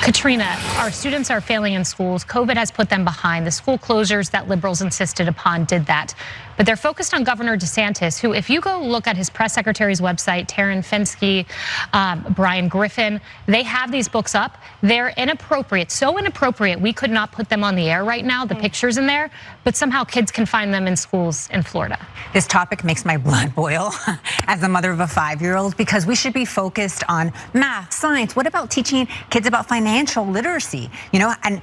Katrina, our students are failing in schools. COVID has put them behind. The school closures that liberals insisted upon did that. But they're focused on Governor DeSantis, who, if you go look at his press secretary's website, Taryn Fenske, Brian Griffin, they have these books up. They're inappropriate, so inappropriate we could not put them on the air right now, the pictures in there, but somehow kids can find them in schools in Florida. This topic makes my blood boil as a mother of a 5-year-old, because we should be focused on math, science. What about teaching kids about financial literacy, and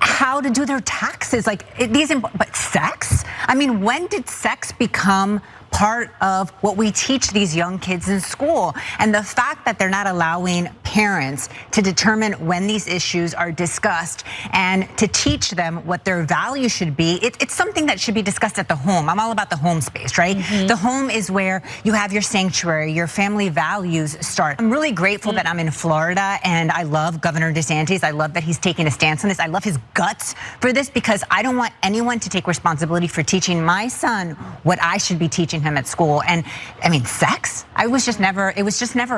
how to do their taxes, but sex? I mean, when did sex become part of what we teach these young kids in school? And the fact that they're not allowing parents to determine when these issues are discussed and to teach them what their value should be, it's something that should be discussed at the home. I'm all about the home space, right? The home is where you have your sanctuary, your family values start. I'm really grateful that I'm in Florida, and I love Governor DeSantis. I love that he's taking a stance on this. I love his guts for this, because I don't want anyone to take responsibility for teaching my son what I should be teaching him at school. And I mean, sex, it was just never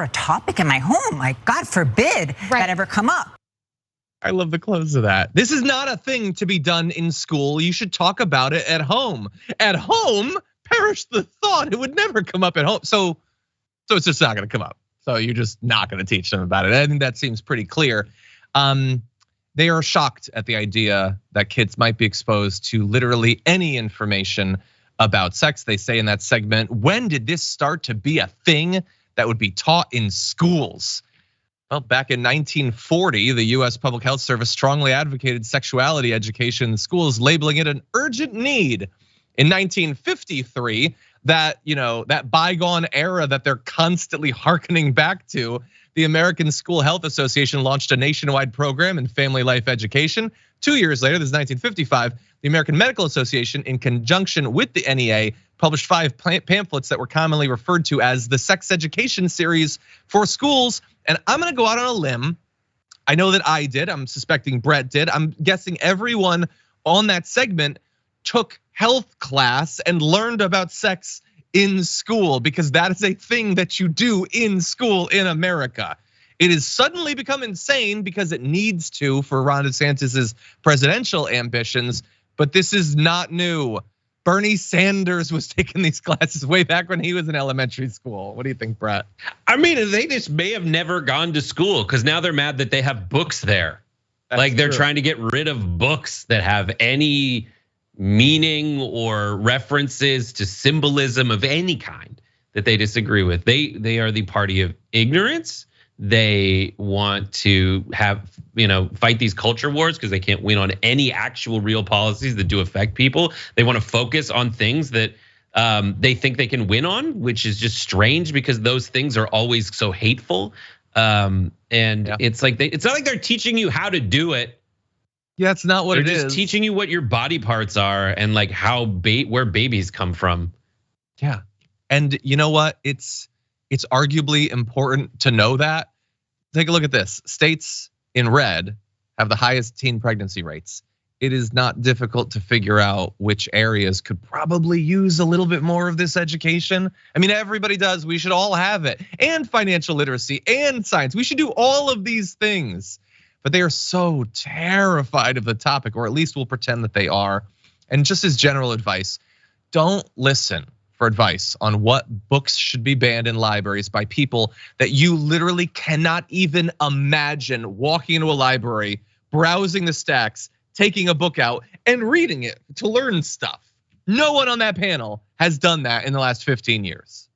a topic in my home. Like, God forbid that ever come up. I love the close of that. This is not a thing to be done in school. You should talk about it at home. At home, perish the thought, it would never come up at home. So it's just not gonna come up. So you're just not gonna teach them about it. I think that seems pretty clear. They are shocked at the idea that kids might be exposed to literally any information about sex. They say in that segment, when did this start to be a thing that would be taught in schools? Well, back in 1940, the US Public Health Service strongly advocated sexuality education in schools, labeling it an urgent need. In 1953, that bygone era that they're constantly hearkening back to, the American School Health Association launched a nationwide program in family life education. 2 years later, this is 1955, the American Medical Association, in conjunction with the NEA, published 5 pamphlets that were commonly referred to as the sex education series for schools. And I'm gonna go out on a limb. I know that I did, I'm suspecting Brett did. I'm guessing everyone on that segment took health class and learned about sex in school, because that is a thing that you do in school in America. It has suddenly become insane because it needs to for Ron DeSantis's presidential ambitions, but this is not new. Bernie Sanders was taking these classes way back when he was in elementary school. What do you think, Brett? I mean, they just may have never gone to school, because now they're mad that they have books there. Like, they're trying to get rid of books that have any meaning or references to symbolism of any kind that they disagree with. They are the party of ignorance. They want to fight these culture wars because they can't win on any actual real policies that do affect people. They want to focus on things that they think they can win on, which is just strange because those things are always so hateful. It's like it's not like they're teaching you how to do it. Yeah, it's not what it is. They're just teaching you what your body parts are and like how where babies come from. Yeah, and you know what? It's arguably important to know that. Take a look at this. States in red have the highest teen pregnancy rates. It is not difficult to figure out which areas could probably use a little bit more of this education. I mean, everybody does. We should all have it. And financial literacy and science. We should do all of these things. But they are so terrified of the topic, or at least will pretend that they are. And just as general advice, don't listen for advice on what books should be banned in libraries by people that you literally cannot even imagine walking into a library, browsing the stacks, taking a book out and reading it to learn stuff. No one on that panel has done that in the last 15 years.